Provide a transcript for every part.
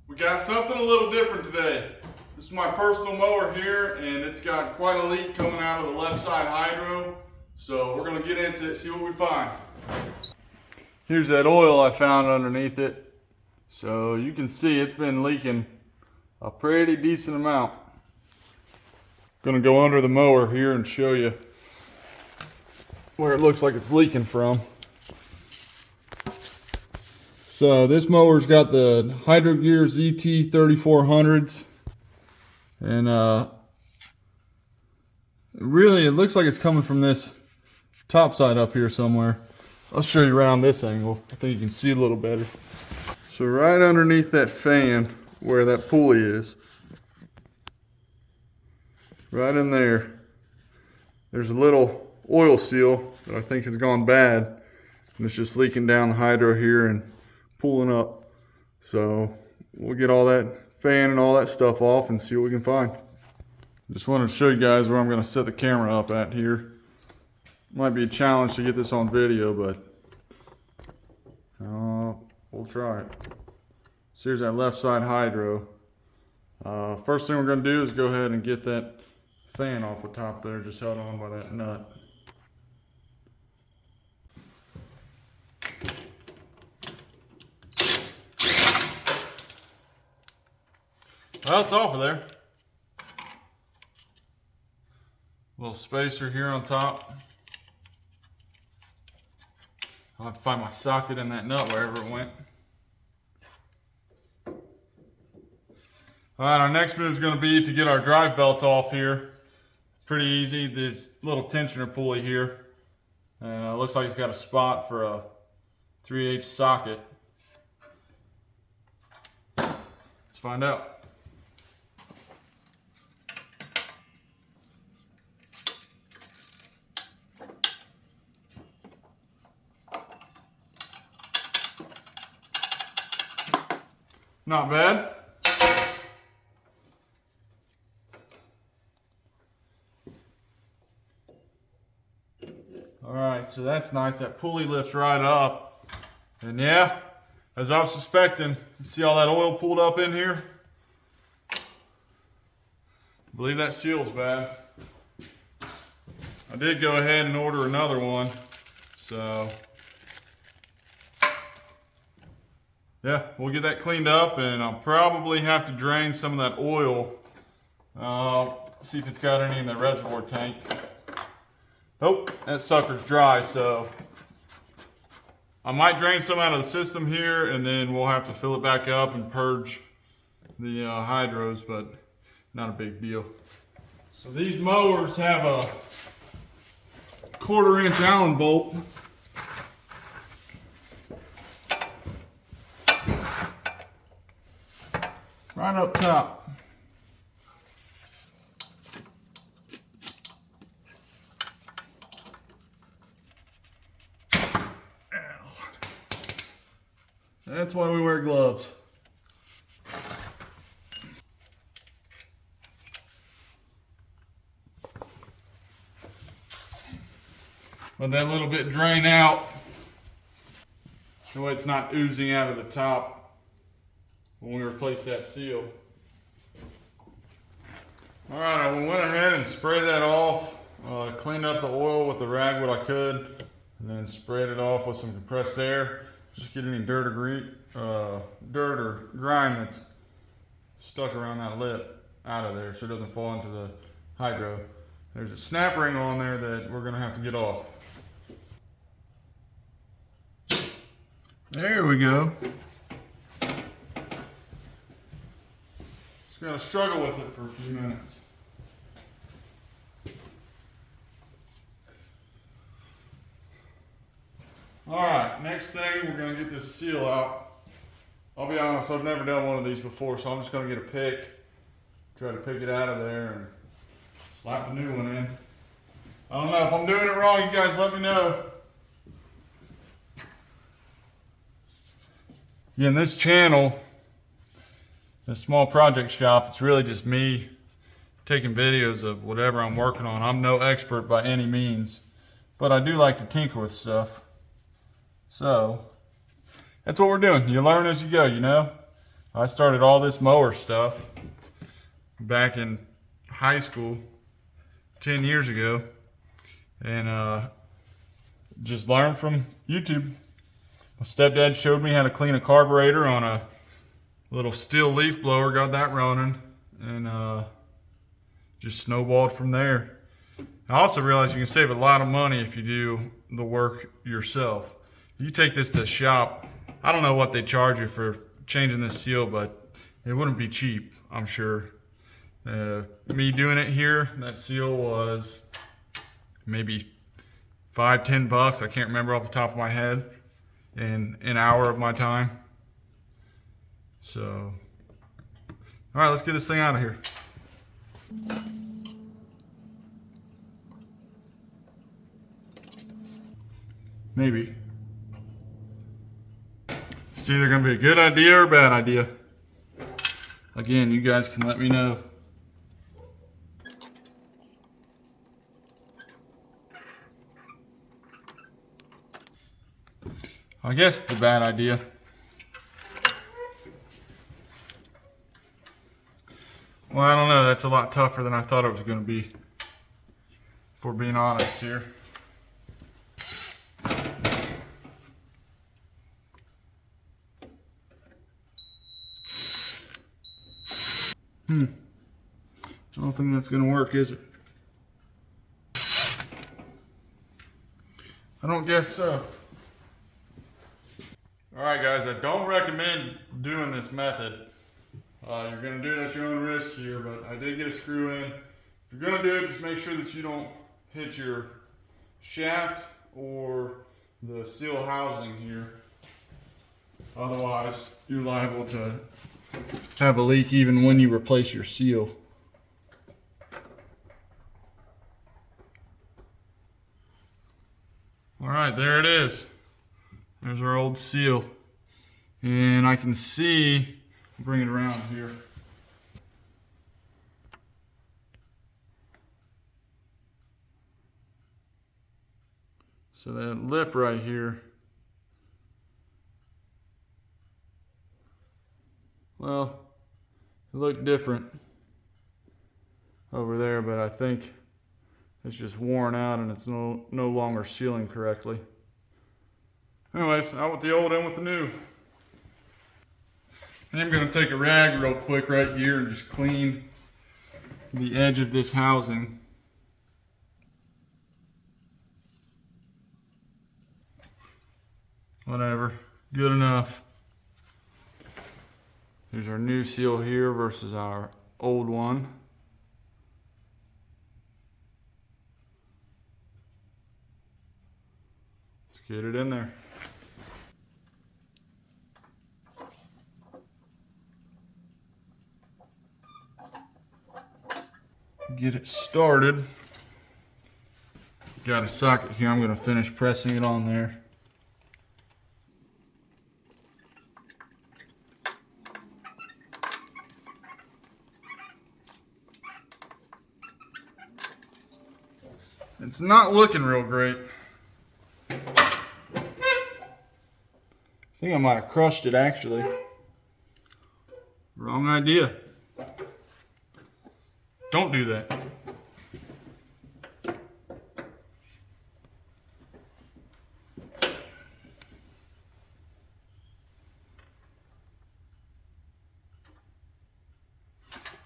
We got something a little different today. This is my personal mower here, and it's got quite a leak coming out of the left side hydro. So we're gonna get into it, see what we find. Here's that oil I found underneath it. So you can see it's been leaking a pretty decent amount. Gonna go under the mower here and show you where it looks like it's leaking from. So this mower's got the Hydro Gear ZT-3400s, and really it looks like it's coming from this top side up here somewhere. I'll show you around this angle. I think you can see a little better. So right underneath that fan where that pulley is, right in there, there's a little oil seal that I think has gone bad, and it's just leaking down the hydro here and pulling up. So we'll get all that fan and all that stuff off and see what we can find. Just wanted to show you guys where I'm going to set the camera up at here. Might be a challenge to get this on video, but we'll try it. So here's that left side hydro. First thing we're going to do is go ahead and get that fan off the top there, just held on by that nut. Well, it's off of there. Little spacer here on top. I'll have to find my socket in that nut wherever it went. Alright, our next move is going to be to get our drive belt off here. Pretty easy. There's a little tensioner pulley here. And it looks like it's got a spot for a 3/8 socket. Let's find out. Not bad. All right, so that's nice. That pulley lifts right up. And yeah, as I was suspecting, you see all that oil pulled up in here? I believe that seal's bad. I did go ahead and order another one, so yeah, we'll get that cleaned up, and I'll probably have to drain some of that oil. See if it's got any in the reservoir tank. Nope, that sucker's dry, so I might drain some out of the system here, and then we'll have to fill it back up and purge the hydros, but not a big deal. So these mowers have a 1/4-inch Allen bolt. Right up top. Ow. That's why we wear gloves. Let that little bit drain out. That way it's not oozing out of the top when we replace that seal. All right, I went ahead and sprayed that off. Cleaned up the oil with the rag what I could, and then sprayed it off with some compressed air. Just get any dirt or grime that's stuck around that lip out of there so it doesn't fall into the hydro. There's a snap ring on there that we're gonna have to get off. There we go. Just gotta struggle with it for a few minutes. Alright, next thing we're gonna get this seal out. I'll be honest, I've never done one of these before, so I'm just gonna get a pick, try to pick it out of there and slap the new one in. I don't know, if I'm doing it wrong, you guys let me know. Again, this channel, this small project shop, it's really just me taking videos of whatever I'm working on. I'm no expert by any means, but I do like to tinker with stuff. So that's what we're doing. You learn as you go, you know. I started all this mower stuff back in high school 10 years ago, and just learned from YouTube. My stepdad showed me how to clean a carburetor on a little steel leaf blower, got that running, and just snowballed from there. I also realized you can save a lot of money if you do the work yourself. You take this to a shop, I don't know what they charge you for changing this seal, but it wouldn't be cheap, I'm sure. Me doing it here, that seal was maybe $5-10, I can't remember off the top of my head, in an hour of my time. So, all right, let's get this thing out of here. Maybe. It's either gonna be a good idea or a bad idea. Again, you guys can let me know. I guess it's a bad idea. Well, I don't know. That's a lot tougher than I thought it was going to be, if we're being honest here. I don't think that's going to work, is it? I don't guess so. Alright guys, I don't recommend doing this method. You're going to do it at your own risk here, but I did get a screw in. If you're going to do it, just make sure that you don't hit your shaft or the seal housing here. Otherwise, you're liable to have a leak even when you replace your seal. Alright, there it is. There's our old seal. And I can see, bring it around here. So that lip right here, well, it looked different over there, but I think it's just worn out and it's no longer sealing correctly. Anyways, out with the old, in with the new. I'm going to take a rag real quick right here and just clean the edge of this housing. Whatever, good enough. Here's our new seal here versus our old one. Let's get it in there. Get it started. Got a socket here, I'm going to finish pressing it on there. It's not looking real great. I think I might have crushed it actually. Wrong idea. Don't do that.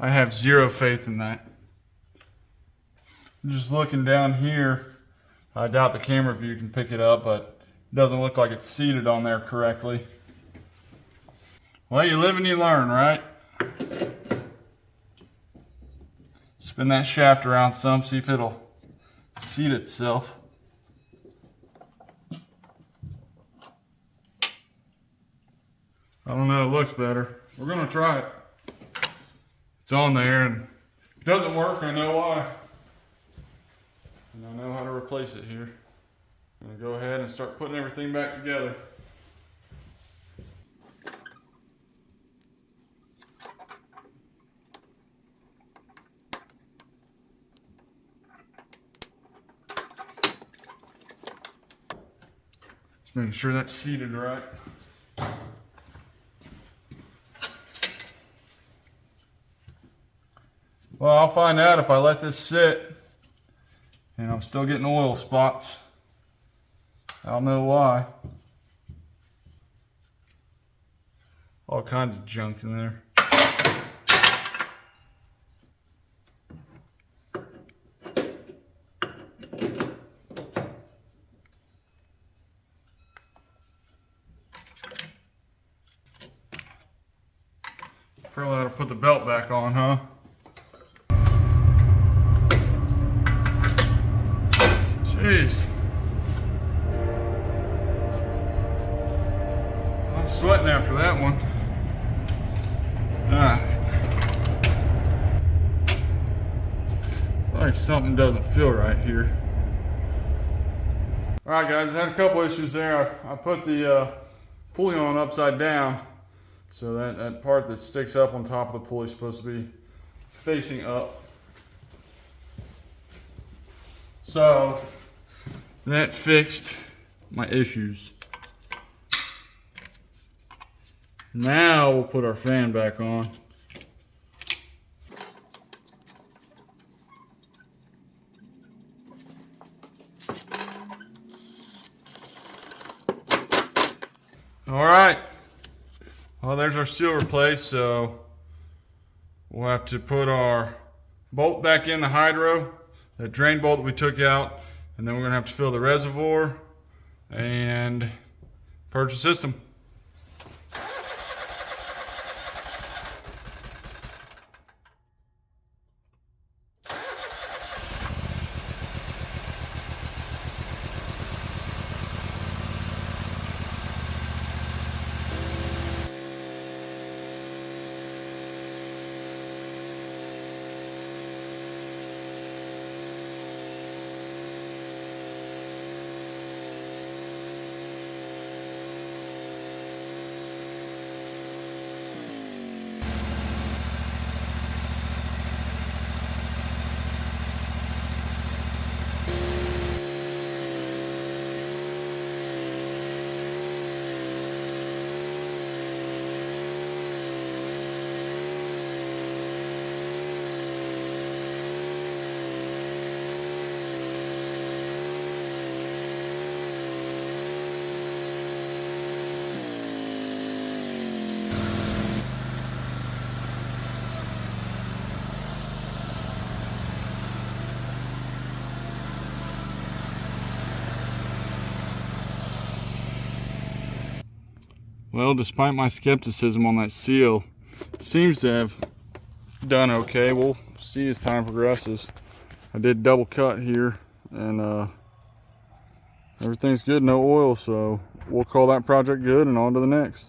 I have zero faith in that. Just looking down here, I doubt the camera view can pick it up, but it doesn't look like it's seated on there correctly. Well, you live and you learn, right? Spin that shaft around some, see if it'll seat itself. I don't know, it looks better. We're gonna try it. It's on there and if it doesn't work, I know why. And I know how to replace it here. I'm gonna go ahead and start putting everything back together. Just making sure that's seated right. Well, I'll find out if I let this sit and I'm still getting oil spots. I don't know why. All kinds of junk in there. Probably ought to put the belt back on, huh? Jeez. I'm sweating after that one. Like something doesn't feel right here. Alright guys, I had a couple issues there. I put the pulley on upside down. So that part that sticks up on top of the pulley is supposed to be facing up. So that fixed my issues. Now we'll put our fan back on. All right. Well, there's our seal replaced, so we'll have to put our bolt back in the hydro, that drain bolt that we took out, and then we're gonna have to fill the reservoir and purge the system. Well, despite my skepticism on that seal, it seems to have done okay. We'll see as time progresses. I did double cut here, and everything's good, no oil, so we'll call that project good and on to the next.